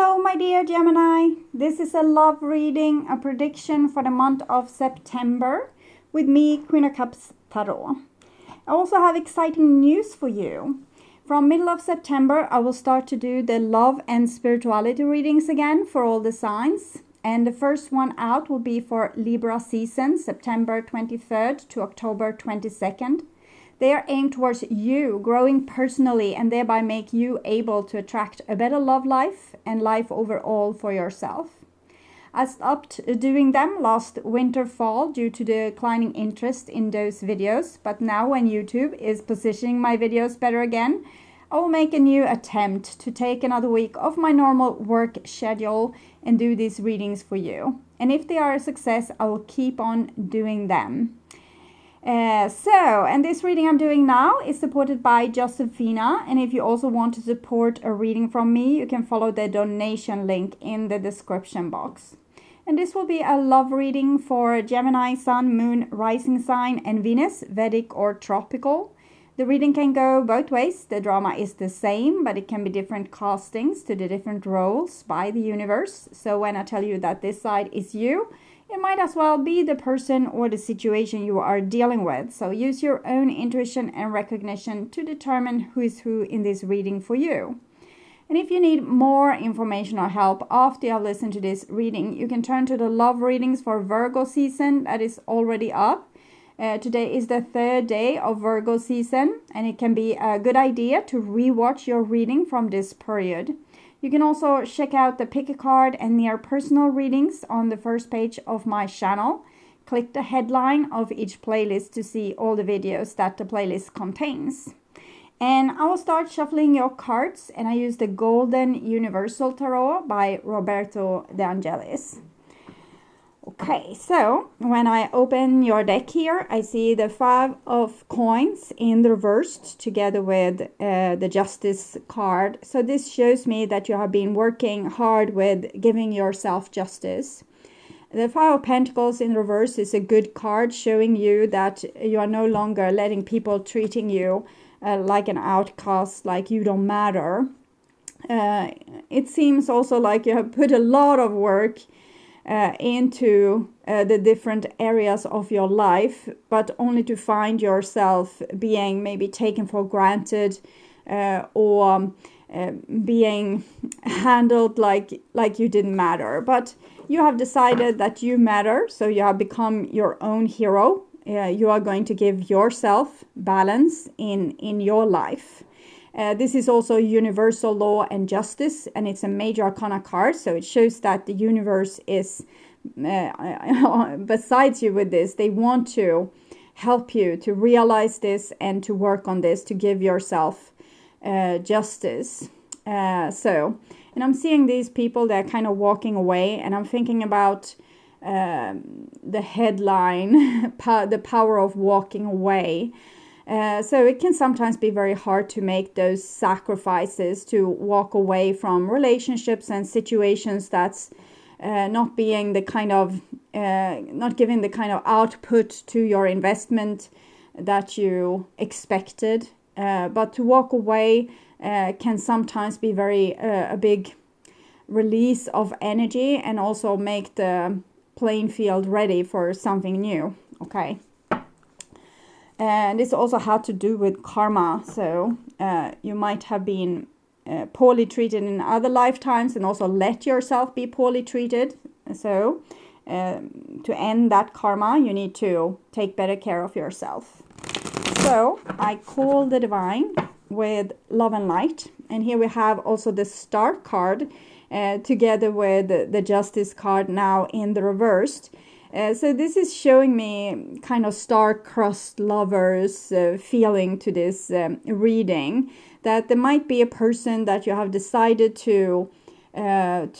Hello, my dear Gemini. This is a love reading, a prediction for the month of September with me, Queen of Cups Tarot. I also have exciting news for you. From middle of September, I will start to do the love and spirituality readings again for all the signs. And the first one out will be for Libra season, September 23rd to October 22nd. They are aimed towards you growing personally and thereby make you able to attract a better love life and life overall for yourself. I stopped doing them last winter fall due to the declining interest in those videos, but now when YouTube is positioning my videos better again, I will make a new attempt to take another week off my normal work schedule and do these readings for you. And if they are a success, I will keep on doing them. And this reading I'm doing now is supported by Josephina, and if you also want to support a reading from me, you can follow the donation link in the description box. And this will be a love reading for Gemini, Sun, Moon, Rising Sign, and Venus, Vedic or Tropical. The reading can go both ways. The drama is the same, but it can be different castings to the different roles by the universe. So when I tell you that this side is you, it might as well be the person or the situation you are dealing with. So use your own intuition and recognition to determine who is who in this reading for you. And if you need more information or help after you have listened to this reading, you can turn to the love readings for Virgo season that is already up. Today is the third day of Virgo season, and it can be a good idea to rewatch your reading from this period. You can also check out the pick a card and near personal readings on the first page of my channel. Click the headline of each playlist to see all the videos that the playlist contains. And I will start shuffling your cards, and I use the Golden Universal Tarot by Roberto De Angelis. Okay, so when I open your deck here, I see the 5 of coins in the reversed together with the Justice card. So this shows me that you have been working hard with giving yourself justice. The 5 of Pentacles in reverse is a good card showing you that you are no longer letting people treating you like an outcast, like you don't matter. It seems also like you have put a lot of work into the different areas of your life, but only to find yourself being maybe taken for granted or being handled like you didn't matter. But you have decided that you matter, so you have become your own hero. You are going to give yourself balance in your life. This is also universal law and justice, and it's a major arcana card, so it shows that the universe is besides you with this. They want to help you to realize this and to work on this, to give yourself justice. And I'm seeing these people, they're kind of walking away, and I'm thinking about the headline, the power of walking away. So it can sometimes be very hard to make those sacrifices, to walk away from relationships and situations that's not being the kind of, not giving the kind of output to your investment that you expected. But to walk away can sometimes be a big release of energy and also make the playing field ready for something new. Okay. And this also had to do with karma. So you might have been poorly treated in other lifetimes and also let yourself be poorly treated. So to end that karma, you need to take better care of yourself. So I call the divine with love and light. And here we have also the Star card together with the Justice card now in the reversed. So this is showing me kind of star-crossed lovers feeling to this reading, that there might be a person that you have decided to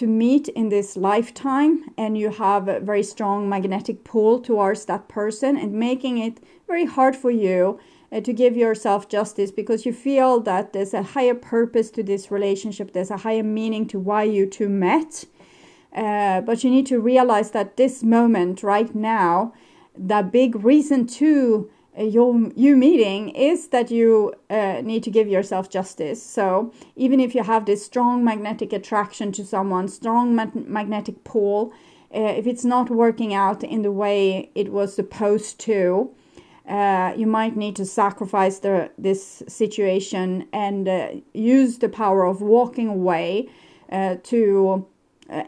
meet in this lifetime, and you have a very strong magnetic pull towards that person, and making it very hard for you to give yourself justice, because you feel that there's a higher purpose to this relationship, there's a higher meaning to why you two met. But you need to realize that this moment right now, the big reason to you meeting is that you need to give yourself justice. So even if you have this strong magnetic attraction to someone, strong magnetic pull, if it's not working out in the way it was supposed to, you might need to sacrifice this situation and use the power of walking away to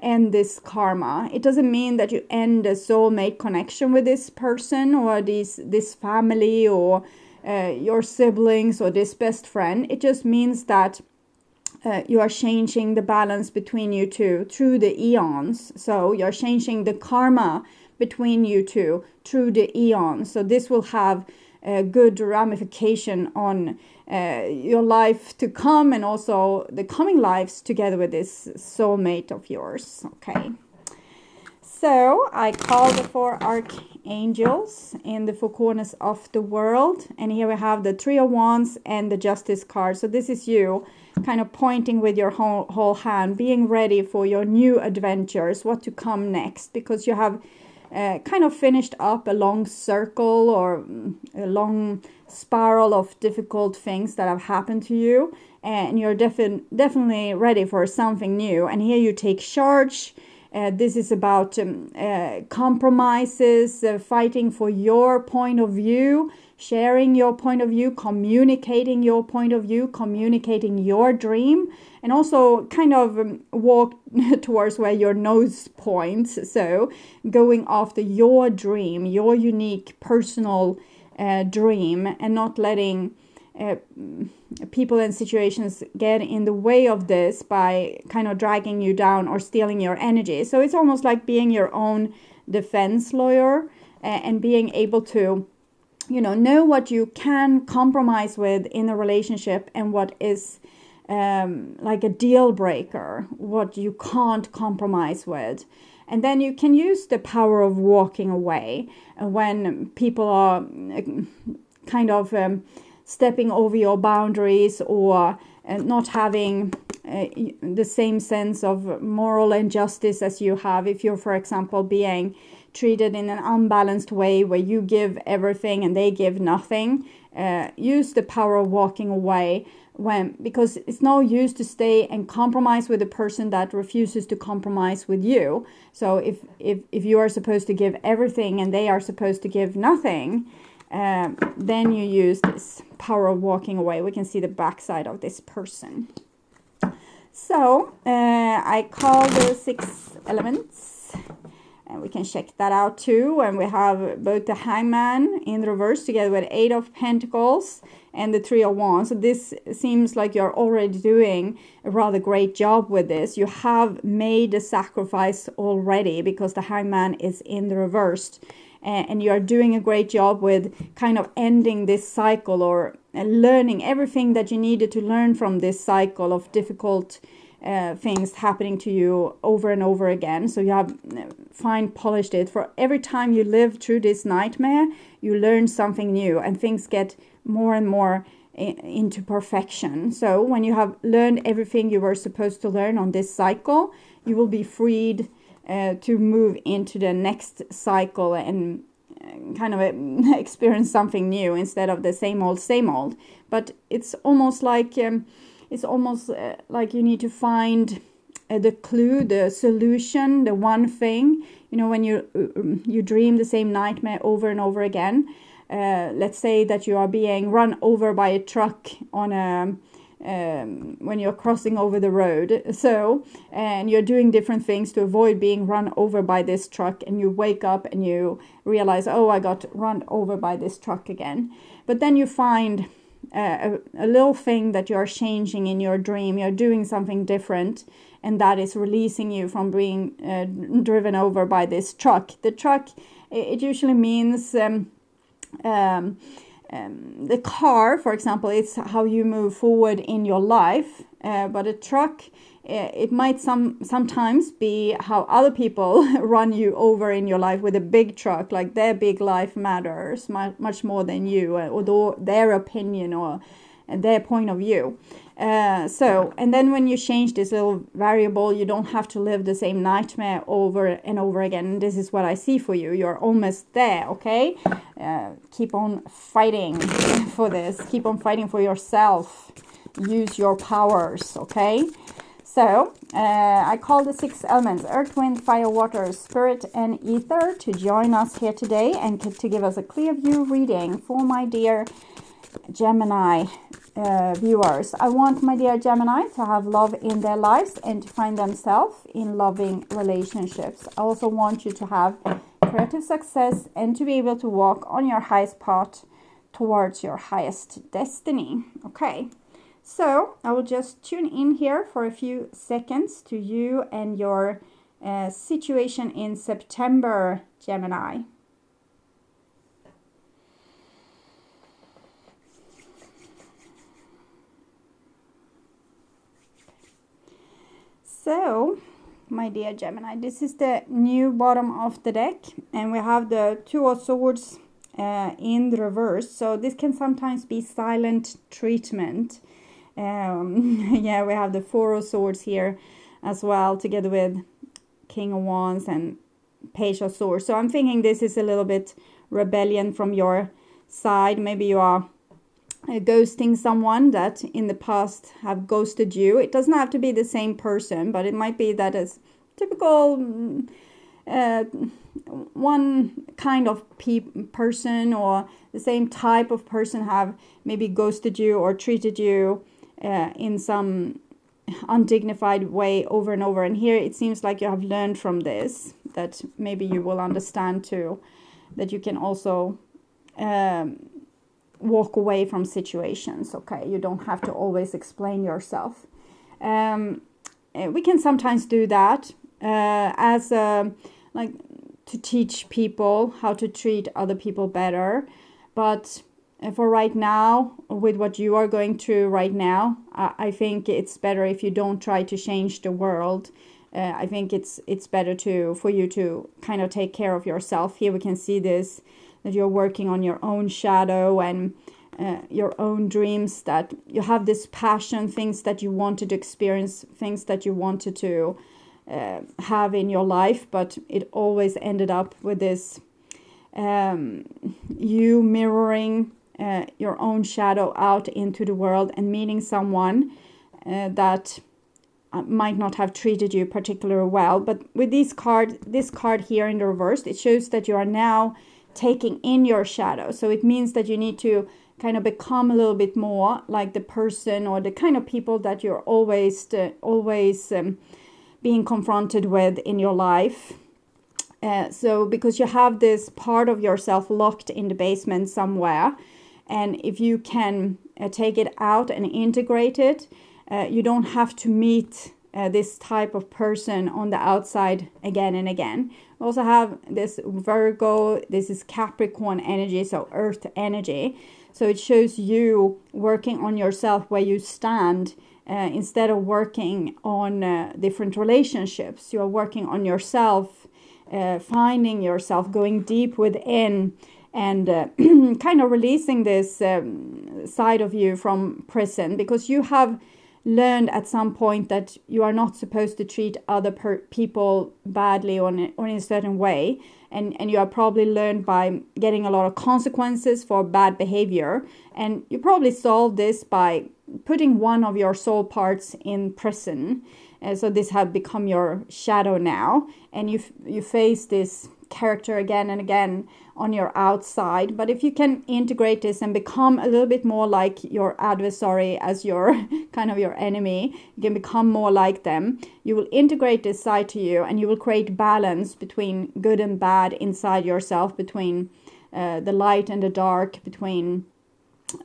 end this karma. It doesn't mean that you end a soulmate connection with this person or this family or your siblings or this best friend. It just means that you are changing the balance between you two through the eons. So you're changing the karma between you two through the eons. So this will have a good ramification on your life to come and also the coming lives together with this soulmate of yours. Okay. So I call the 4 archangels in the 4 corners of the world. And here we have the 3 of Wands and the Justice card. So this is you kind of pointing with your whole hand, being ready for your new adventures, what to come next, because you have kind of finished up a long circle or a long spiral of difficult things that have happened to you, and you're definitely ready for something new. And here you take charge. This is about compromises, fighting for your point of view, sharing your point of view, communicating your point of view, communicating your dream, and also kind of walk towards where your nose points. So going after your dream, your unique personal dream, and not letting people and situations get in the way of this by kind of dragging you down or stealing your energy. So it's almost like being your own defense lawyer and being able to know what you can compromise with in a relationship and what is like a deal breaker, what you can't compromise with. And then you can use the power of walking away when people are kind of stepping over your boundaries or not having the same sense of moral injustice as you have. If you're, for example, being treated in an unbalanced way where you give everything and they give nothing, use the power of walking away because it's no use to stay and compromise with a person that refuses to compromise with you. So if you are supposed to give everything and they are supposed to give nothing, then you use this power of walking away. We can see the backside of this person. So I call the 6 elements, and we can check that out too. And we have both the Hangman in reverse together with 8 of Pentacles and the 3 of Wands. So this seems like you're already doing a rather great job with this. You have made a sacrifice already because the Hangman is in the reversed. And you are doing a great job with kind of ending this cycle or learning everything that you needed to learn from this cycle of difficult things happening to you over and over again. So you have fine polished it. For every time you live through this nightmare, you learn something new and things get more and more into perfection. So when you have learned everything you were supposed to learn on this cycle, you will be freed to move into the next cycle and kind of experience something new instead of the same old. But it's almost like you need to find the clue, the solution, the one thing. When you dream the same nightmare over and over again. Let's say that you are being run over by a truck on when you're crossing over the road. So, and you're doing different things to avoid being run over by this truck, and you wake up and you realize, oh, I got run over by this truck again. But then you find a little thing that you're changing in your dream. You're doing something different, and that is releasing you from being driven over by this truck. The truck, it usually means the car, for example, it's how you move forward in your life. But a truck, it might sometimes be how other people run you over in your life with a big truck, like their big life matters much more than you, or their opinion or their point of view. And then when you change this little variable, you don't have to live the same nightmare over and over again. This is what I see for you. You're almost there, okay? keep on fighting for this. Keep on fighting for yourself. Use your powers, okay? So, I call the 6 elements, earth, wind, fire, water, spirit, and ether, to join us here today and to give us a clear view reading for my dear Gemini viewers. I want my dear Gemini to have love in their lives and to find themselves in loving relationships. I also want you to have creative success and to be able to walk on your highest path towards your highest destiny. Okay. So I will just tune in here for a few seconds to you and your situation in September, Gemini. So, my dear Gemini, this is the new bottom of the deck, and we have the 2 of Swords in the reverse. So this can sometimes be silent treatment. Yeah, we have the 4 of Swords here as well, together with King of Wands and Page of Swords. So I'm thinking this is a little bit rebellion from your side. Maybe you are ghosting someone that in the past have ghosted you. It doesn't have to be the same person, but it might be that it's typical one kind of person, or the same type of person have maybe ghosted you or treated you in some undignified way over and over. And here it seems like you have learned from this, that maybe you will understand too, that you can also walk away from situations. Okay, you don't have to always explain yourself. We can sometimes do that as like to teach people how to treat other people better, but for right now, with what you are going through right now, I think it's better if you don't try to change the world. I think it's better for you to kind of take care of yourself. Here we can see this, that you're working on your own shadow and your own dreams, that you have this passion, things that you wanted to experience, things that you wanted to have in your life, but it always ended up with this you mirroring your own shadow out into the world and meeting someone that might not have treated you particularly well. But with this card here in the reverse, it shows that you are now taking in your shadow. So it means that you need to kind of become a little bit more like the person or the kind of people that you're always being confronted with in your life. So because you have this part of yourself locked in the basement somewhere, and if you can take it out and integrate it, you don't have to meet this type of person on the outside again and again. We also have this Virgo, this is Capricorn energy, so earth energy. So it shows you working on yourself where you stand, instead of working on different relationships. You are working on yourself, finding yourself, going deep within, and kind of releasing this side of you from prison, because you have learned at some point that you are not supposed to treat other people badly or in a certain way, and you are probably learned by getting a lot of consequences for bad behavior, and you probably solved this by putting one of your soul parts in prison. So this has become your shadow now, and you face this character again and again on your outside. But if you can integrate this and become a little bit more like your adversary as your kind of your enemy, you can become more like them. You will integrate this side to you, and you will create balance between good and bad inside yourself, between the light and the dark, between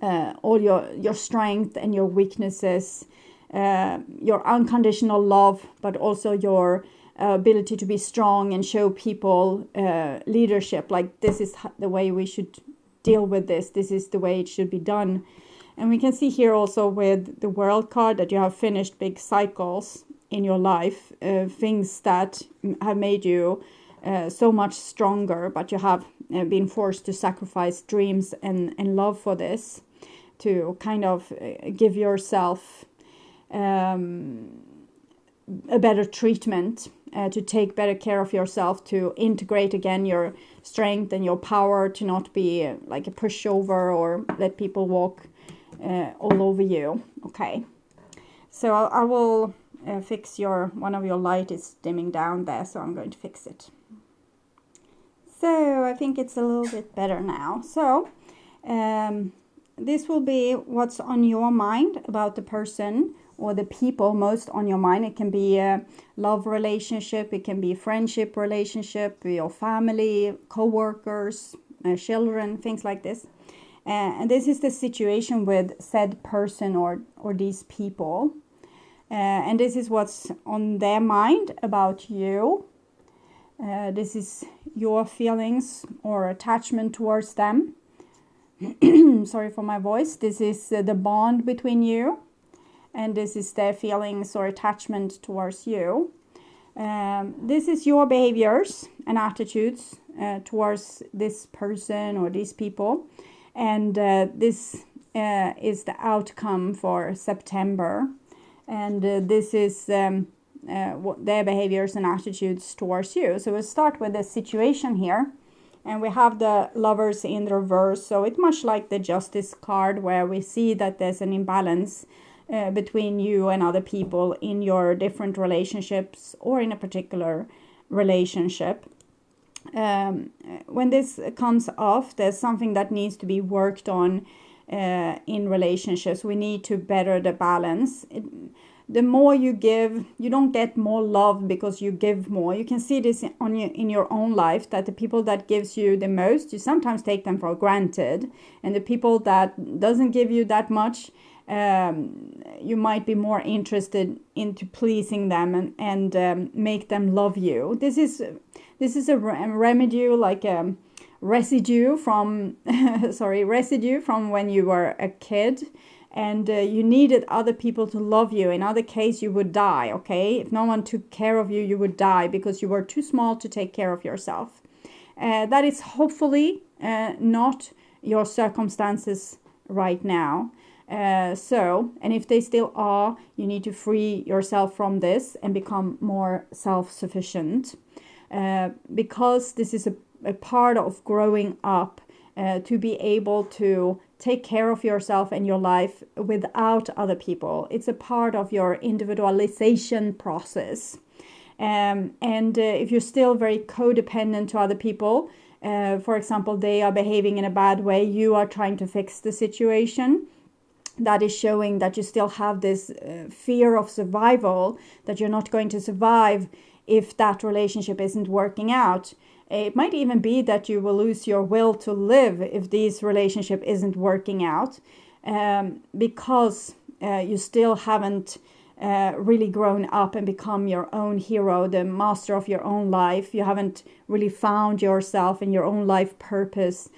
all your strength and your weaknesses, your unconditional love, but also your ability to be strong and show people leadership. Like, this is the way we should deal with this. This is the way it should be done. And we can see here also with the World card that you have finished big cycles in your life, things that have made you so much stronger, but you have been forced to sacrifice dreams and love for this, to kind of give yourself a better treatment, to take better care of yourself, to integrate again your strength and your power, to not be like a pushover or let people walk all over you. Okay, so I will fix one of your light is dimming down there, so I'm going to fix it. So I think it's a little bit better now. So this will be what's on your mind about the person or the people most on your mind. It can be a love relationship, it can be a friendship relationship, your family, co-workers, children, things like this. And this is the situation with said person or these people. And this is what's on their mind about you. This is your feelings or attachment towards them. Sorry for my voice. This is the bond between you. And this is their feelings or attachment towards you. This is your behaviors and attitudes towards this person or these people. And this is the outcome for September. And this is their behaviors and attitudes towards you. So we'll start with the situation here. And we have the Lovers in reverse. So it's much like the Justice card, where we see that there's an imbalance between you and other people in your different relationships or in a particular relationship. When this comes off, there's something that needs to be worked on in relationships. We need to better the balance. The more you give, you don't get more love because you give more. You can see this in your own life, that the people that gives you the most, you sometimes take them for granted. And the people that doesn't give you that much, you might be more interested into pleasing them and make them love you. This is a remedy, like a residue from residue from when you were a kid, and you needed other people to love you. In other case, you would die. Okay, if no one took care of you, you would die because you were too small to take care of yourself. That is hopefully not your circumstances right now. And if they still are, you need to free yourself from this and become more self-sufficient, because this is a part of growing up, to be able to take care of yourself and your life without other people. It's a part of your individualization process. And if you're still very codependent to other people, for example, they are behaving in a bad way, you are trying to fix the situation, that is showing that you still have this fear of survival, that you're not going to survive if that relationship isn't working out. It might even be that you will lose your will to live if this relationship isn't working out, because you still haven't really grown up and become your own hero, the master of your own life. You haven't really found yourself and your own life purpose.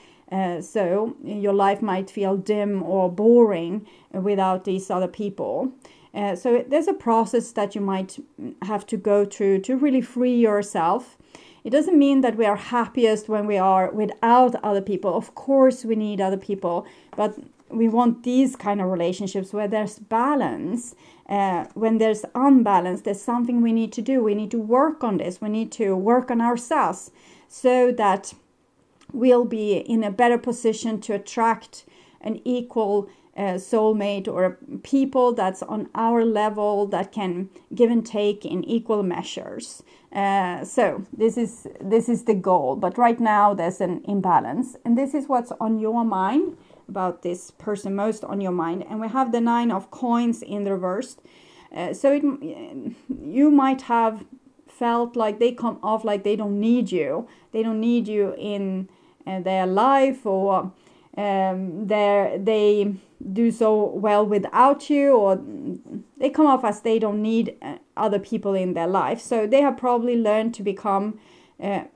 So your life might feel dim or boring without these other people. So there's a process that you might have to go through to really free yourself. It doesn't mean that we are happiest when we are without other people. Of course we need other people, but we want these kind of relationships where there's balance. When there's unbalance, there's something we need to do. We need to work on this. We need to work on ourselves so that we'll be in a better position to attract an equal soulmate or people that's on our level, that can give and take in equal measures. So this is the goal. But right now there's an imbalance, and this is what's on your mind about this person, most on your mind. And we have the 9 of coins in the reverse. So you might have felt like they come off like they don't need you. They don't need you in their life, or they do so well without you, or they come off as they don't need other people in their life. So they have probably learned to become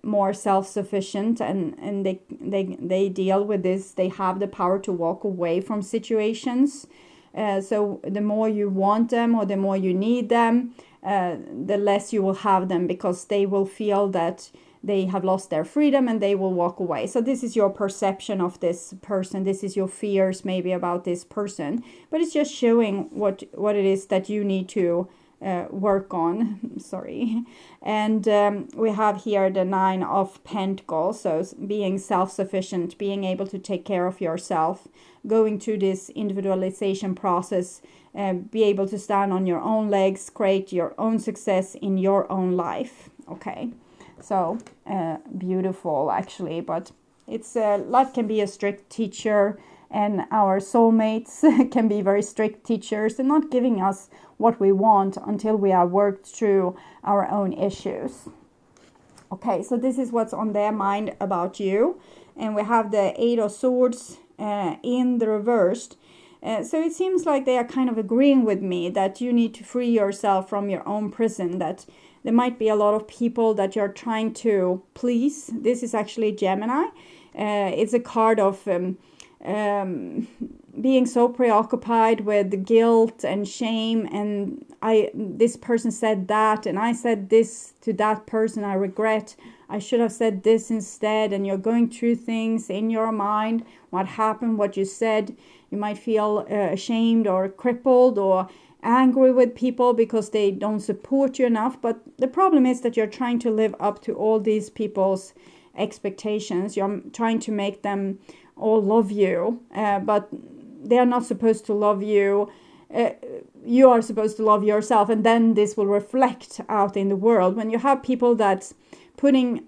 more self-sufficient, and they deal with this. They have the power to walk away from situations. So the more you want them or the more you need them, the less you will have them, because they will feel that they have lost their freedom and they will walk away. So this is your perception of this person. This is your fears maybe about this person, but it's just showing what it is that you need to work on. Sorry. And we have here the 9 of Pentacles, so being self-sufficient, being able to take care of yourself, going through this individualization process, be able to stand on your own legs, create your own success in your own life. Okay, so beautiful actually, but it's life can be a strict teacher, and our soulmates can be very strict teachers and not giving us what we want until we have worked through our own issues. Okay, so this is what's on their mind about you. And we have the 8 of Swords in the reversed. So it seems like they are kind of agreeing with me that you need to free yourself from your own prison, that there might be a lot of people that you're trying to please. This is actually Gemini. It's a card of being so preoccupied with guilt and shame, and this person said that, and I said this to that person, I regret, I should have said this instead. And you're going through things in your mind, what happened, what you said. You might feel ashamed or crippled or angry with people because they don't support you enough. But the problem is that you're trying to live up to all these people's expectations. You're trying to make them all love you, but they are not supposed to love you. You are supposed to love yourself, and then this will reflect out in the world. When you have people that's putting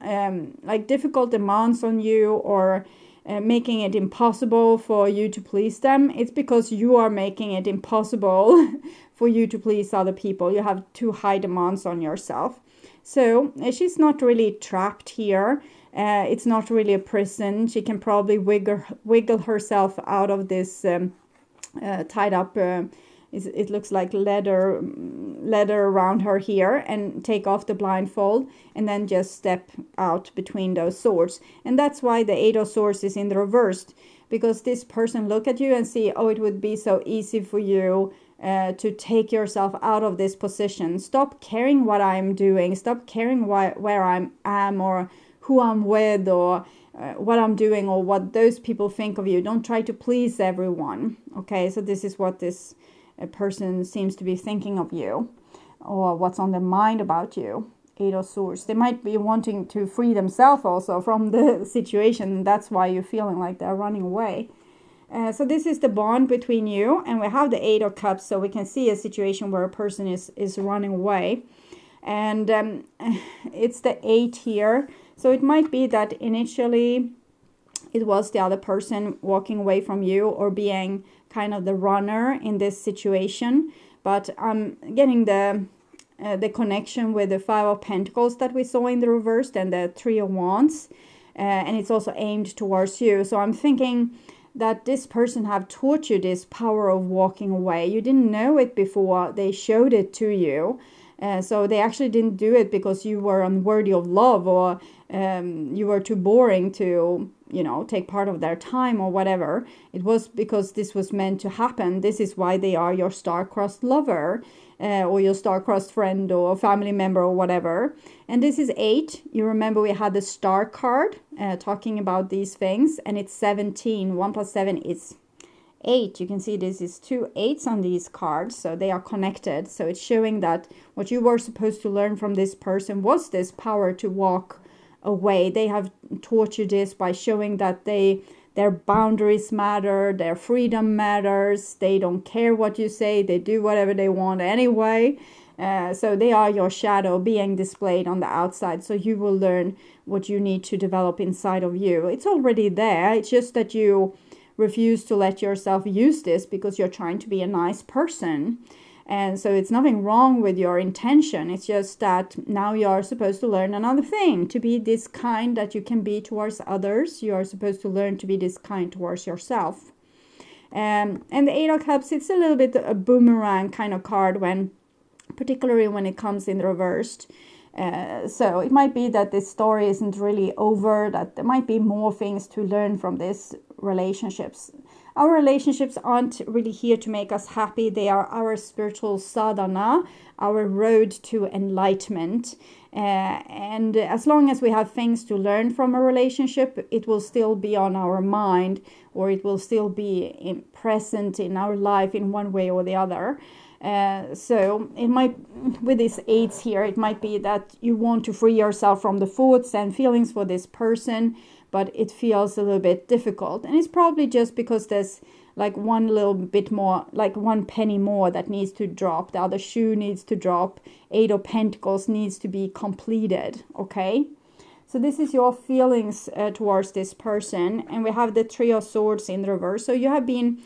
like difficult demands on you, or making it impossible for you to please them, it's because you are making it impossible for you to please other people. You have too high demands on yourself. So she's not really trapped here. It's not really a prison. She can probably wiggle herself out of this tied up, it looks like leather around her here, and take off the blindfold and then just step out between those swords. And that's why the 8 of Swords is in the reversed, because this person look at you and see, oh, it would be so easy for you to take yourself out of this position. Stop caring what I'm doing. Stop caring where I am, or who I'm with, or what I'm doing, or what those people think of you. Don't try to please everyone. Okay, so this is what this person seems to be thinking of you, or what's on their mind about you. 8 of Swords. They might be wanting to free themselves also from the situation. That's why you're feeling like they're running away. So this is the bond between you, and we have the 8 of Cups, so we can see a situation where a person is running away. And it's the 8 here. So it might be that initially it was the other person walking away from you, or being kind of the runner in this situation. But I'm getting the connection with the 5 of Pentacles that we saw in the reversed, and the 3 of Wands. And it's also aimed towards you. So I'm thinking that this person have taught you this power of walking away. You didn't know it before they showed it to you. So they actually didn't do it because you were unworthy of love, or you were too boring to, take part of their time or whatever. It was because this was meant to happen. This is why they are your star-crossed lover, or your star-crossed friend or family member or whatever. And this is 8. You remember we had the star card talking about these things, and it's 17. 1 plus 7 is 8. You can see this is 2 8s on these cards, so they are connected. So it's showing that what you were supposed to learn from this person was this power to walk away. They have taught you this by showing that their boundaries matter, their freedom matters, they don't care what you say, they do whatever they want anyway. So they are your shadow being displayed on the outside. So you will learn what you need to develop inside of you. It's already there. It's just that you refuse to let yourself use this because you're trying to be a nice person. And so it's nothing wrong with your intention. It's just that now you're supposed to learn another thing, to be this kind that you can be towards others. You are supposed to learn to be this kind towards yourself. And the 8 of Cups, it's a little bit a boomerang kind of card, particularly when it comes in reversed. So it might be that this story isn't really over, that there might be more things to learn from this relationships. Our relationships aren't really here to make us happy. They are our spiritual sadhana, our road to enlightenment. And as long as we have things to learn from a relationship, it will still be on our mind, or it will still be present in our life in one way or the other. So it might, with these 8s here, it might be that you want to free yourself from the thoughts and feelings for this person, but it feels a little bit difficult. And it's probably just because there's like one little bit more, like one penny more that needs to drop. The other shoe needs to drop. 8 of Pentacles needs to be completed, okay? So this is your feelings towards this person. And we have the 3 of Swords in the reverse. So you have been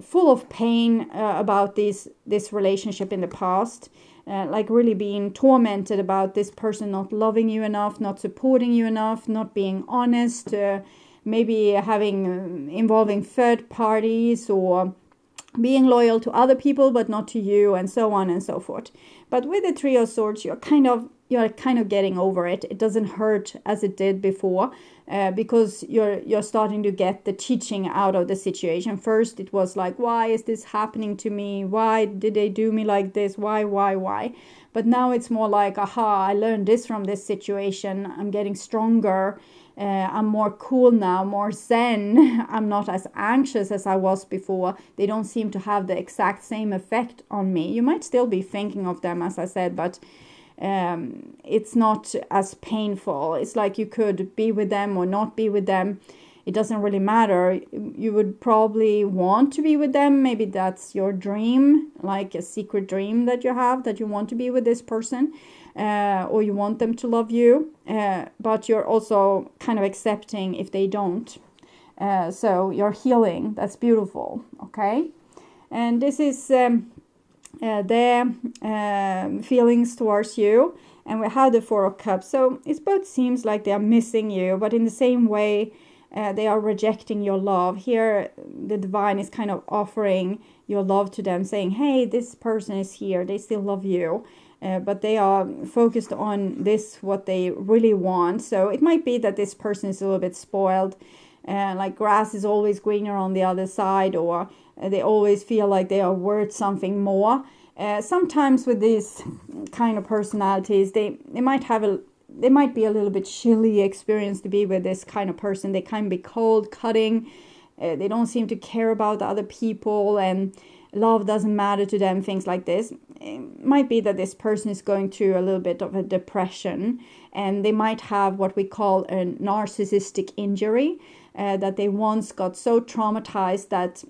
full of pain about this relationship in the past. Like really being tormented about this person not loving you enough, not supporting you enough, not being honest, maybe having involving third parties, or being loyal to other people but not to you, and so on and so forth. But with the 3 of Swords, you're kind of getting over it. It doesn't hurt as it did before, because you're starting to get the teaching out of the situation. First, it was like, why is this happening to me? Why did they do me like this? Why? But now it's more like, aha, I learned this from this situation. I'm getting stronger. I'm more cool now, more zen. I'm not as anxious as I was before. They don't seem to have the exact same effect on me. You might still be thinking of them, as I said, but it's not as painful. It's like you could be with them or not be with them. It doesn't really matter. You would probably want to be with them. Maybe that's your dream, like a secret dream that you have, that you want to be with this person, or you want them to love you, but you're also kind of accepting if they don't. So you're healing. That's beautiful, okay? And this is their feelings towards you. And we have the 4 of Cups. So it both seems like they are missing you, but in the same way, they are rejecting your love. Here, the divine is kind of offering your love to them, saying, hey, this person is here. They still love you. But they are focused on this, what they really want. So it might be that this person is a little bit spoiled. Like grass is always greener on the other side, or they always feel like they are worth something more. Sometimes with these kind of personalities, they might be a little bit chilly experience to be with this kind of person. They can be cold, cutting. They don't seem to care about other people, and love doesn't matter to them, things like this. It might be that this person is going through a little bit of a depression, and they might have what we call a narcissistic injury, that they once got so traumatized that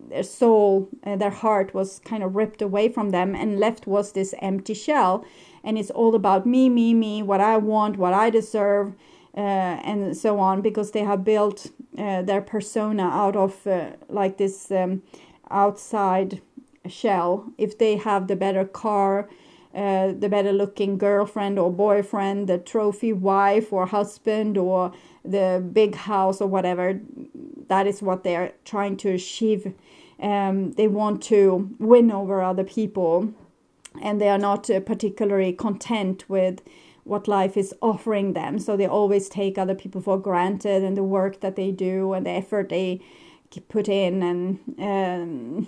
their soul, their heart was kind of ripped away from them, and left was this empty shell. And it's all about me, what I want, what I deserve, and so on, because they have built their persona out of like this outside shell. If they have the better car, the better looking girlfriend or boyfriend, the trophy wife or husband, or the big house or whatever, that is what they are trying to achieve. They want to win over other people, and they are not particularly content with what life is offering them. So they always take other people for granted, and the work that they do and the effort they put in. And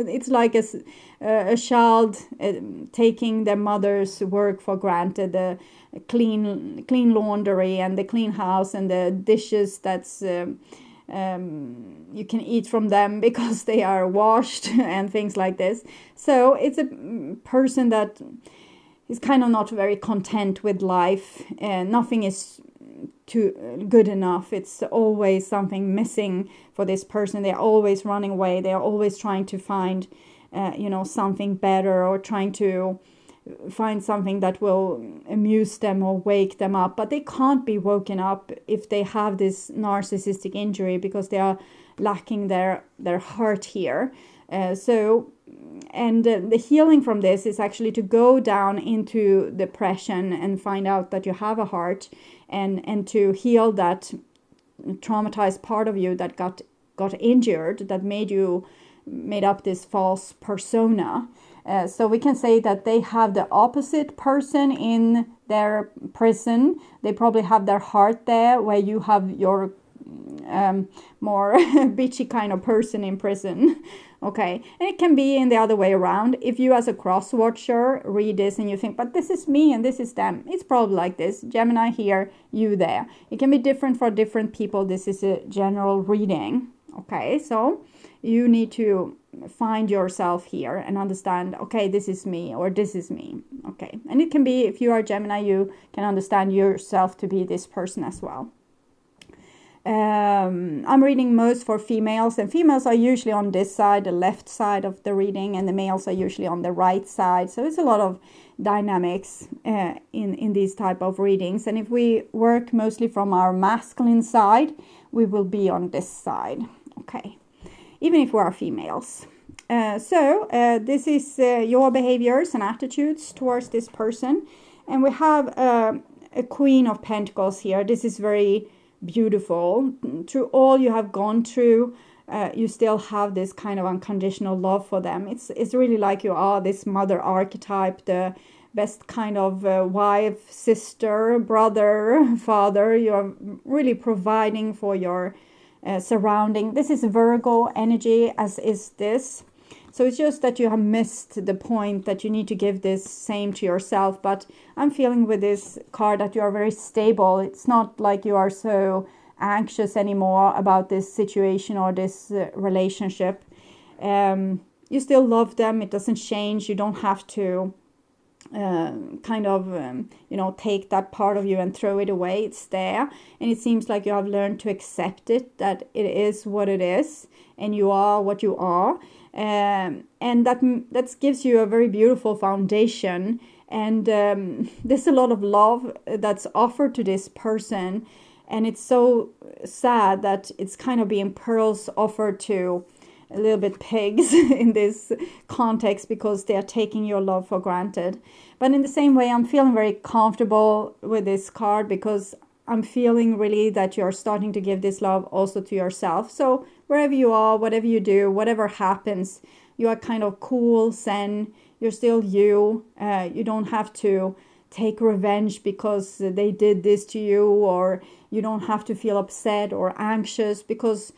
it's like a child taking their mother's work for granted, the clean laundry and the clean house and the dishes that's you can eat from them because they are washed and things like this. So it's a person that is kind of not very content with life, and nothing is too good enough. It's always something missing for this person. They're always running away. They're always trying to find something better, or trying to find something that will amuse them or wake them up. But they can't be woken up if they have this narcissistic injury, because they are lacking their heart here. The healing from this is actually to go down into depression and find out that you have a heart, and to heal that traumatized part of you that got injured, that made up this false persona. So we can say that they have the opposite person in their prison. They probably have their heart there, where you have your more bitchy kind of person in prison. Okay, and it can be in the other way around. If you as a cross watcher read this and you think, but this is me and this is them, it's probably like this. Gemini here, you there. It can be different for different people. This is a general reading. Okay, so you need to find yourself here and understand, okay, this is me, or this is me. Okay, and it can be, if you are Gemini, you can understand yourself to be this person as well. I'm reading most for females, and females are usually on this side, the left side of the reading, and the males are usually on the right side. So it's a lot of dynamics in these type of readings. And if we work mostly from our masculine side, we will be on this side. Okay, even if we are females. This is your behaviors and attitudes towards this person. And we have a Queen of Pentacles here. This is very beautiful. Through all you have gone through, you still have this kind of unconditional love for them. It's really like you are this mother archetype, the best kind of wife, sister, brother, father. You're really providing for your surrounding. This is Virgo energy, as is this. So it's just that you have missed the point that you need to give this same to yourself. But I'm feeling with this card that you are very stable. It's not like you are so anxious anymore about this situation or this relationship. You still love them. It doesn't change. You don't have to take that part of you and throw it away. It's there. And it seems like you have learned to accept it, that it is what it is, and you are what you are. And that gives you a very beautiful foundation. And there's a lot of love that's offered to this person. And it's so sad that it's kind of being pearls offered to a little bit pigs in this context, because they are taking your love for granted. But in the same way, I'm feeling very comfortable with this card, because I'm feeling really that you're starting to give this love also to yourself. So wherever you are, whatever you do, whatever happens, you are kind of cool, zen. You're still you. You don't have to take revenge because they did this to you, or you don't have to feel upset or anxious, because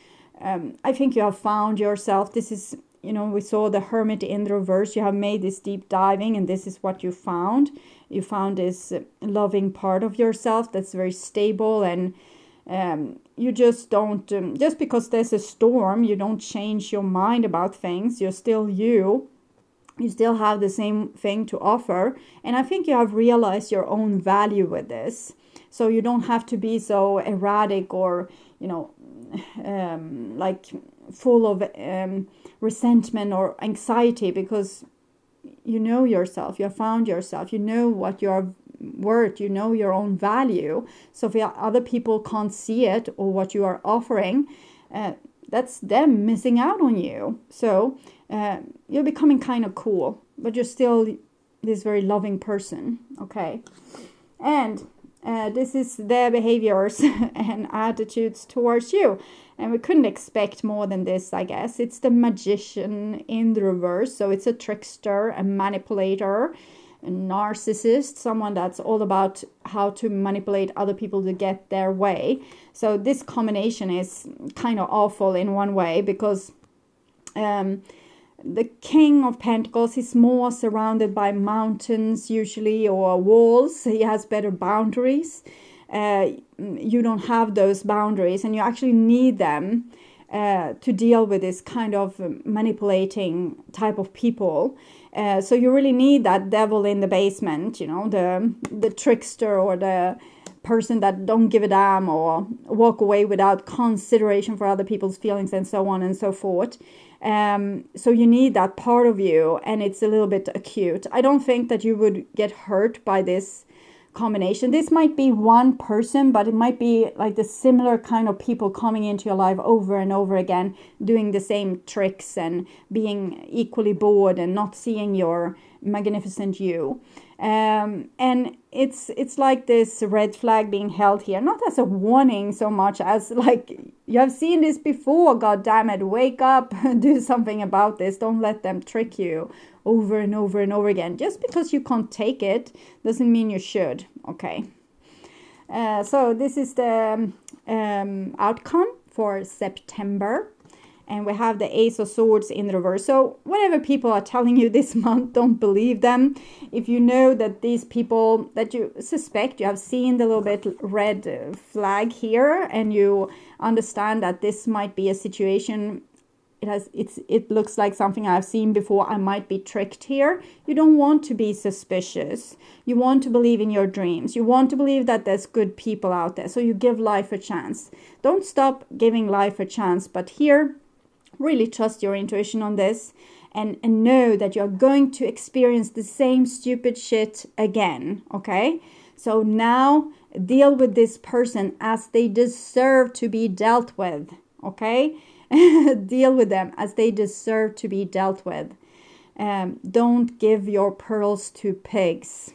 I think you have found yourself. This is, we saw the Hermit in the reverse. You have made this deep diving, and this is what you found. You found this loving part of yourself that's very stable, and you just don't, just because there's a storm, you don't change your mind about things. You're still you. You still have the same thing to offer. And I think you have realized your own value with this. So you don't have to be so erratic or, like full of resentment or anxiety, because you know yourself, you have found yourself, you know what you're worth, you know your own value. So if other people can't see it, or what you are offering, that's them missing out on you. So you're becoming kind of cool, but you're still this very loving person. Okay. And this is their behaviors and attitudes towards you. And we couldn't expect more than this, I guess. It's the Magician in the reverse. So it's a trickster, a manipulator, a narcissist, someone that's all about how to manipulate other people to get their way. So this combination is kind of awful in one way, because the King of Pentacles is more surrounded by mountains usually, or walls. He has better boundaries. You don't have those boundaries, and you actually need them to deal with this kind of manipulating type of people. So you really need that devil in the basement, the trickster, or the person that don't give a damn, or walk away without consideration for other people's feelings, and so on and so forth. So you need that part of you, and it's a little bit acute. I don't think that you would get hurt by this combination. This might be one person, but it might be like the similar kind of people coming into your life over and over again, doing the same tricks and being equally bored and not seeing your magnificent you. And it's like this red flag being held here, not as a warning so much as like, you have seen this before, god damn it, wake up, do something about this. Don't let them trick you over and over and over again. Just because you can't take it doesn't mean you should. Okay. So this is the outcome for September. and we have the Ace of Swords in the reverse. So whatever people are telling you this month, don't believe them. If you know that these people that you suspect, you have seen the little bit red flag here, and you understand that this might be a situation, it looks like something I've seen before, I might be tricked here. You don't want to be suspicious. You want to believe in your dreams. You want to believe that there's good people out there. So you give life a chance. Don't stop giving life a chance. But here, really trust your intuition on this, and know that you're going to experience the same stupid shit again. Okay? So now deal with this person as they deserve to be dealt with. Okay? Deal with them as they deserve to be dealt with. Don't give your pearls to pigs.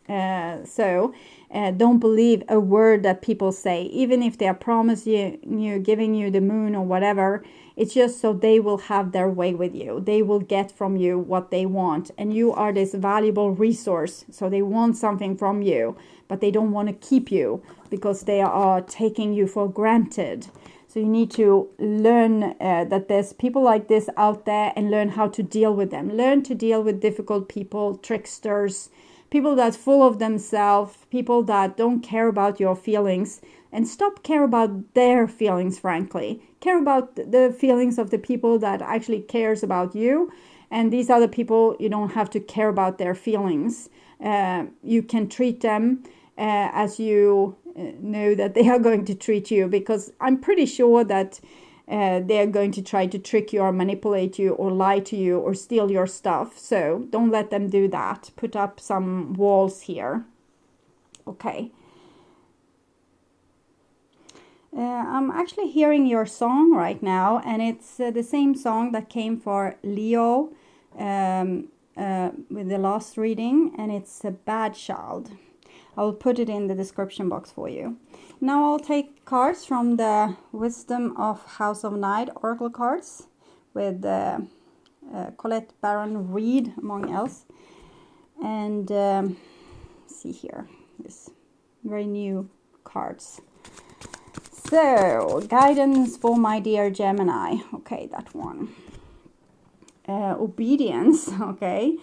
Don't believe a word that people say, even if they are promising you, giving you the moon or whatever. It's just so they will have their way with you. They will get from you what they want, and you are this valuable resource. So they want something from you, but they don't want to keep you because they are taking you for granted. So you need to learn that there's people like this out there, and learn how to deal with them. Learn to deal with difficult people, tricksters, people that's full of themselves, people that don't care about your feelings, and stop care about their feelings, frankly. Care about the feelings of the people that actually cares about you. And these other people, you don't have to care about their feelings. You can treat them as you know that they are going to treat you, because I'm pretty sure that they are going to try to trick you or manipulate you or lie to you or steal your stuff. So don't let them do that. Put up some walls here. Okay. I'm actually hearing your song right now, and it's the same song that came for Leo with the last reading, and it's a Bad Child. I'll put it in the description box for you. Now I'll take cards from the Wisdom of House of Night Oracle cards with Colette Baron Reed, among else. And see here, this very new cards. So, guidance for my dear Gemini. Okay, that one. Obedience, okay.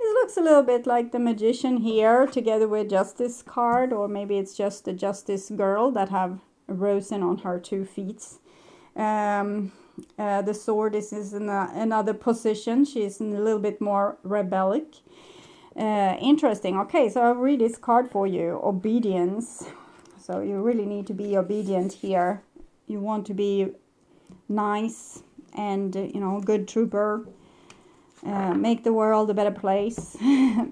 It looks a little bit like the Magician here, together with Justice card, or maybe it's just the Justice girl that have risen on her 2 feet. The Sword is in another position. She's a little bit more rebellic. Interesting. Okay, so I'll read this card for you. Obedience. So you really need to be obedient here. You want to be nice and, good trooper. Make the world a better place.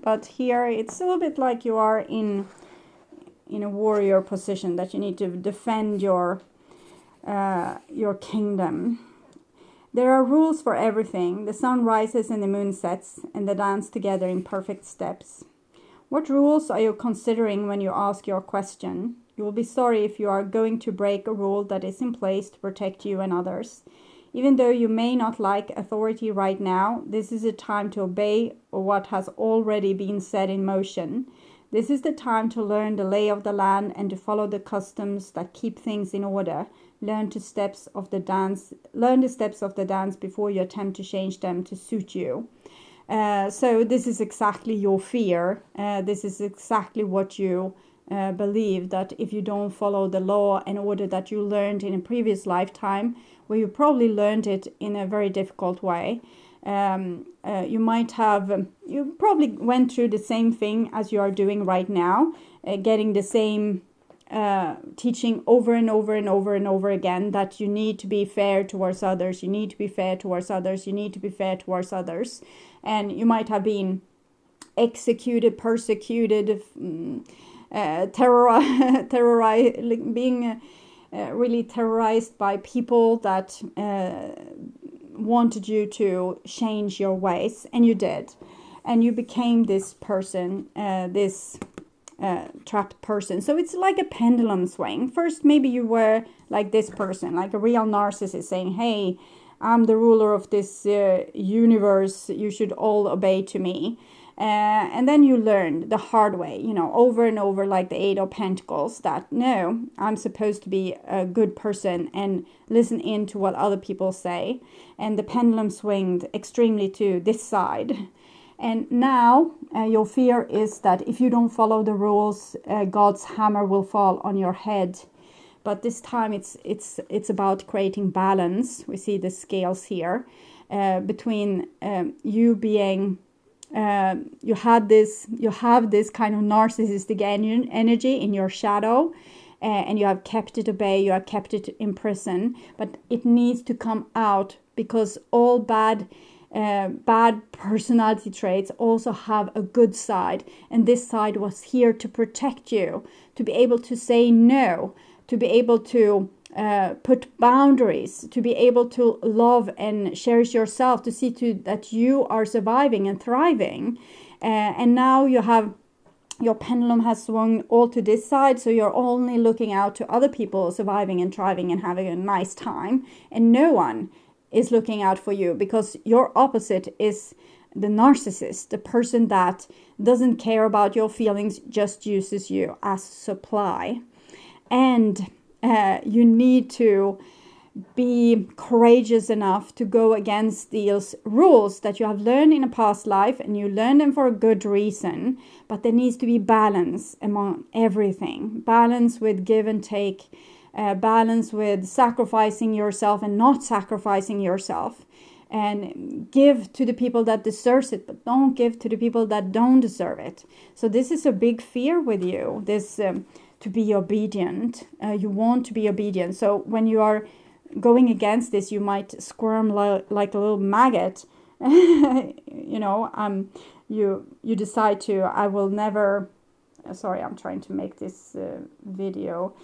But here it's a little bit like you are in a warrior position, that you need to defend your kingdom. There are rules for everything. The sun rises and the moon sets, and they dance together in perfect steps. What rules are you considering when you ask your question? You will be sorry if you are going to break a rule that is in place to protect you and others. Even though you may not like authority right now, this is a time to obey what has already been set in motion. This is the time to learn the lay of the land and to follow the customs that keep things in order. Learn the steps of the dance before you attempt to change them to suit you. So this is exactly your fear. This is exactly what you believe, that if you don't follow the law and order that you learned in a previous lifetime, where you probably learned it in a very difficult way, you probably went through the same thing as you are doing right now, getting the same teaching over and over and over and over again, that you need to be fair towards others, you need to be fair towards others, you need to be fair towards others. And you might have been executed, persecuted, terrorized, being really terrorized by people that wanted you to change your ways, and you did, and you became this person, this trapped person. So it's like a pendulum swing. First, maybe you were like this person, like a real narcissist, saying, hey, I'm the ruler of this universe, you should all obey to me. And then you learn the hard way, over and over, like the Eight of Pentacles, that no, I'm supposed to be a good person and listen in to what other people say. And the pendulum swinged extremely to this side. And now your fear is that if you don't follow the rules, God's hammer will fall on your head. But this time it's about creating balance. We see the scales here between you being you have this kind of narcissistic energy in your shadow, and you have kept it at bay, you have kept it in prison, but it needs to come out, because all bad personality traits also have a good side, and this side was here to protect you, to be able to say no, to be able to put boundaries, to be able to love and cherish yourself, to see to that you are surviving and thriving. And now you have your pendulum has swung all to this side, so you're only looking out to other people surviving and thriving and having a nice time, and no one is looking out for you, because your opposite is the narcissist, the person that doesn't care about your feelings, just uses you as supply. And you need to be courageous enough to go against these rules that you have learned in a past life, and you learn them for a good reason, but there needs to be balance among everything. Balance with give and take, balance with sacrificing yourself and not sacrificing yourself, and give to the people that deserves it, but don't give to the people that don't deserve it. So this is a big fear with you, this to be obedient. You want to be obedient. So when you are going against this, you might squirm like a little maggot. You decide to, I will never, sorry, I'm trying to make this video.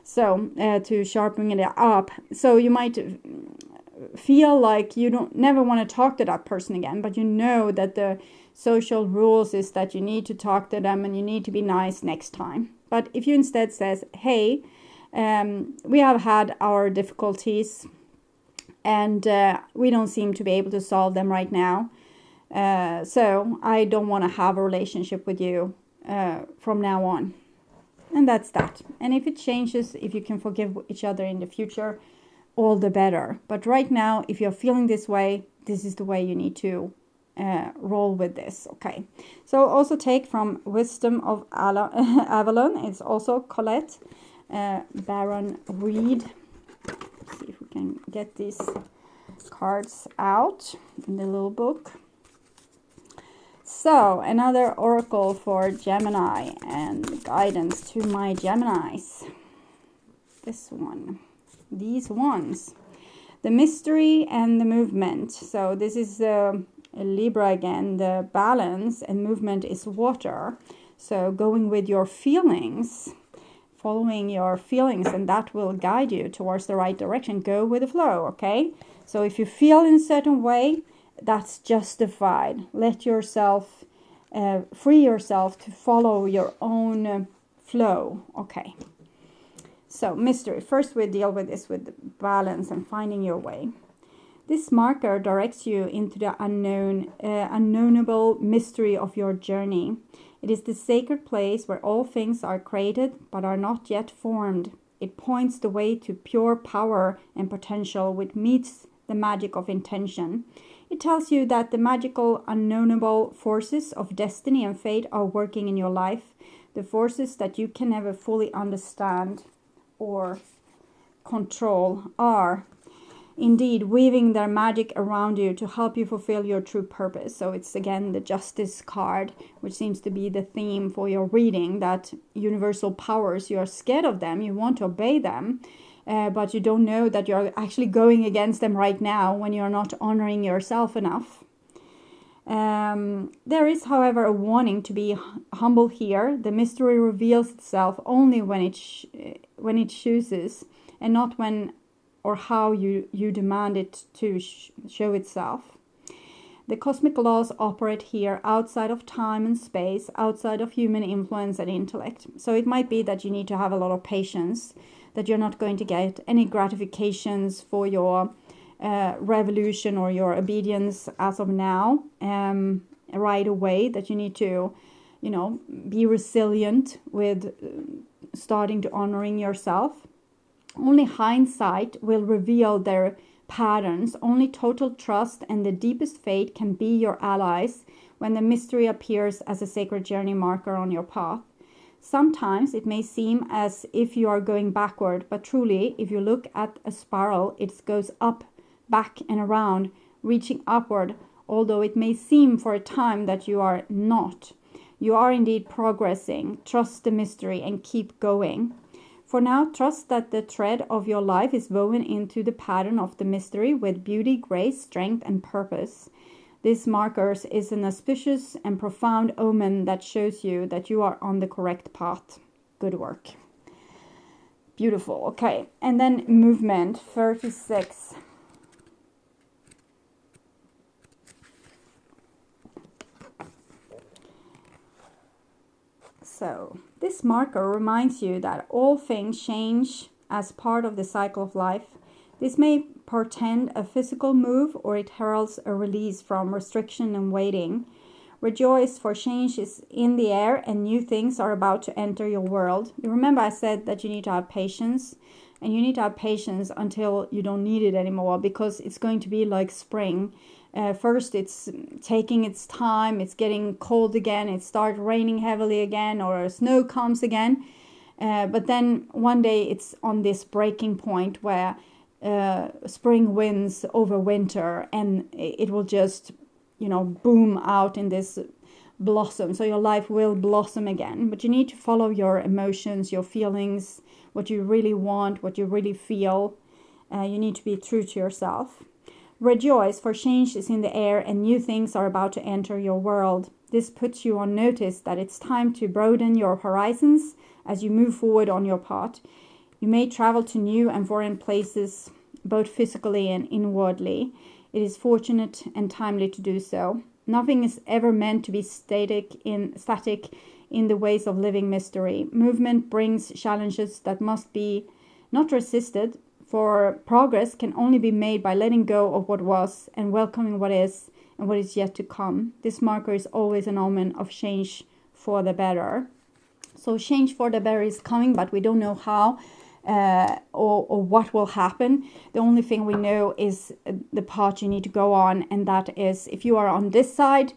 So to sharpen it up. So you might feel like you don't never want to talk to that person again, but you know that the social rules is that you need to talk to them and you need to be nice next time. But if you instead says, hey, we have had our difficulties and we don't seem to be able to solve them right now. So I don't want to have a relationship with you from now on. And that's that. And if it changes, if you can forgive each other in the future, all the better. But right now, if you're feeling this way, this is the way you need to roll with this. Okay. So also take from Wisdom of Avalon. It's also Colette Baron Reed. Let's see if we can get these cards out in the little book. So another oracle for Gemini and guidance to my Geminis. This one. These ones. The mystery and the movement. So this is Libra again. The balance and movement is water. So going with your feelings, following your feelings, and that will guide you towards the right direction. Go with the flow, okay? So if you feel in a certain way, that's justified. Let yourself free yourself to follow your own flow, okay? So mystery. First we deal with this with balance and finding your way. This marker directs you into the unknownable mystery of your journey. It is the sacred place where all things are created but are not yet formed. It points the way to pure power and potential, which meets the magic of intention. It tells you that the magical, unknowable forces of destiny and fate are working in your life, the forces that you can never fully understand or control are indeed weaving their magic around you to help you fulfill your true purpose. So it's again the Justice card, which seems to be the theme for your reading, that universal powers, you are scared of them, you want to obey them, but you don't know that you're actually going against them right now when you're not honoring yourself enough. There is, however, a warning to be humble here. The mystery reveals itself only when it chooses, and not when or how you demand it to show itself. The cosmic laws operate here outside of time and space, outside of human influence and intellect. So it might be that you need to have a lot of patience, that you're not going to get any gratifications for your revolution or your obedience as of now, right away, that you need to, be resilient with starting to honoring yourself. Only hindsight will reveal their patterns. Only total trust and the deepest faith can be your allies when the mystery appears as a sacred journey marker on your path. Sometimes it may seem as if you are going backward, but truly, if you look at a spiral, it goes up, back and around, reaching upward, although it may seem for a time that you are not. You are indeed progressing. Trust the mystery and keep going. For now, trust that the thread of your life is woven into the pattern of the mystery with beauty, grace, strength, and purpose. This markers is an auspicious and profound omen that shows you that you are on the correct path. Good work. Beautiful. Okay. And then movement 36. So this marker reminds you that all things change as part of the cycle of life. This may portend a physical move, or it heralds a release from restriction and waiting. Rejoice, for change is in the air and new things are about to enter your world. You remember I said that you need to have patience, and you need to have patience until you don't need it anymore, because it's going to be like spring. First it's taking its time, it's getting cold again, it starts raining heavily again, or snow comes again. But then one day it's on this breaking point where spring wins over winter, and it will just, boom out in this blossom. So your life will blossom again. But you need to follow your emotions, your feelings, what you really want, what you really feel. You need to be true to yourself. Rejoice, for change is in the air and new things are about to enter your world. This puts you on notice that it's time to broaden your horizons as you move forward on your path. You may travel to new and foreign places, both physically and inwardly. It is fortunate and timely to do so. Nothing is ever meant to be static in the ways of living mystery. Movement brings challenges that must be not resisted, for progress can only be made by letting go of what was and welcoming what is and what is yet to come. This marker is always an omen of change for the better. So change for the better is coming, but we don't know how or what will happen. The only thing we know is the path you need to go on, and that is, if you are on this side,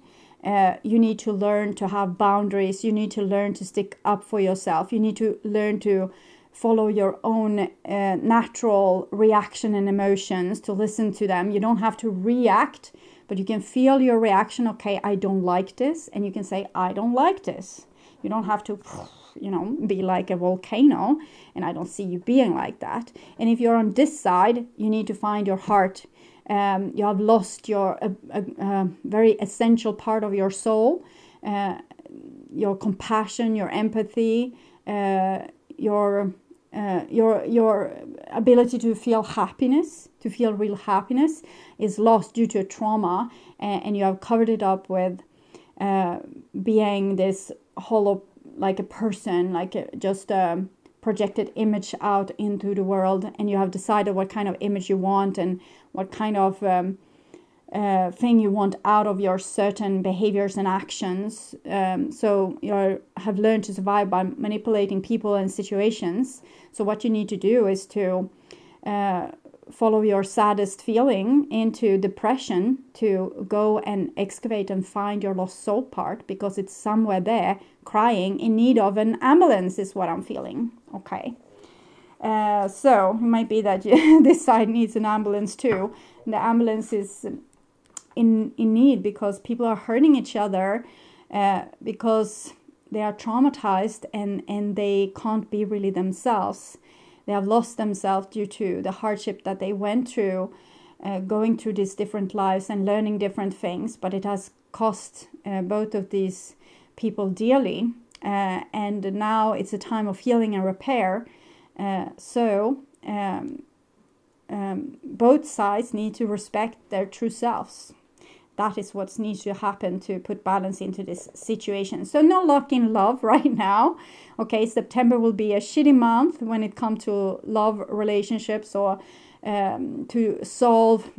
you need to learn to have boundaries. You need to learn to stick up for yourself. You need to learn to follow your own natural reaction and emotions, to listen to them. You don't have to react, but you can feel your reaction. Okay, I don't like this. And you can say, I don't like this. You don't have to, be like a volcano. And I don't see you being like that. And if you're on this side, you need to find your heart. You have lost your very essential part of your soul, your compassion, your empathy, your ability to feel happiness, to feel real happiness, is lost due to a trauma, and you have covered it up with being this hollow, like a person, like just a projected image out into the world, and you have decided what kind of image you want and what kind of thing you want out of your certain behaviors and actions. So you have learned to survive by manipulating people and situations. So what you need to do is to follow your saddest feeling into depression, to go and excavate and find your lost soul part, because it's somewhere there crying in need of an ambulance, is what I'm feeling. Okay. So it might be that this side needs an ambulance too. And the ambulance is in need because people are hurting each other because they are traumatized and they can't be really themselves. They have lost themselves due to the hardship that they went through, going through these different lives and learning different things. But it has cost both of these people dearly. And now it's a time of healing and repair. So both sides need to respect their true selves. That is what needs to happen to put balance into this situation. So no luck in love right now. Okay, September will be a shitty month when it comes to love relationships or to solve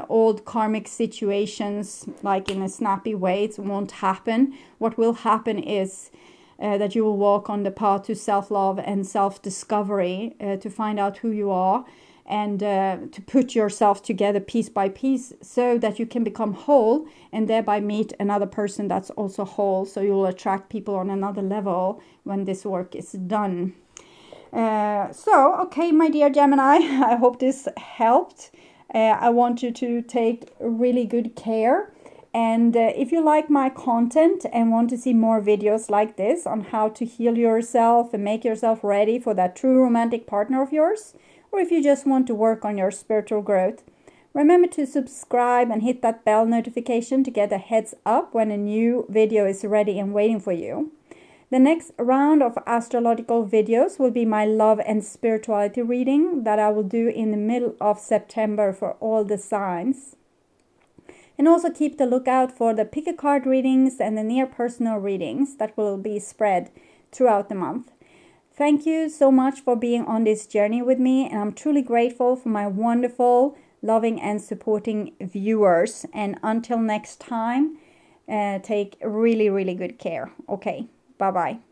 old karmic situations like in a snappy way. It won't happen. What will happen is that you will walk on the path to self-love and self-discovery, to find out who you are, and to put yourself together piece by piece so that you can become whole and thereby meet another person that's also whole. So you'll attract people on another level when this work is done. Okay, my dear Gemini, I hope this helped. I want you to take really good care. And if you like my content and want to see more videos like this on how to heal yourself and make yourself ready for that true romantic partner of yours, or if you just want to work on your spiritual growth, remember to subscribe and hit that bell notification to get a heads up when a new video is ready and waiting for you. The next round of astrological videos will be my love and spirituality reading that I will do in the middle of September for all the signs. And also keep the lookout for the pick a card readings and the near personal readings that will be spread throughout the month. Thank you so much for being on this journey with me, and I'm truly grateful for my wonderful, loving and supporting viewers. And until next time, take really, really good care. Okay, bye-bye.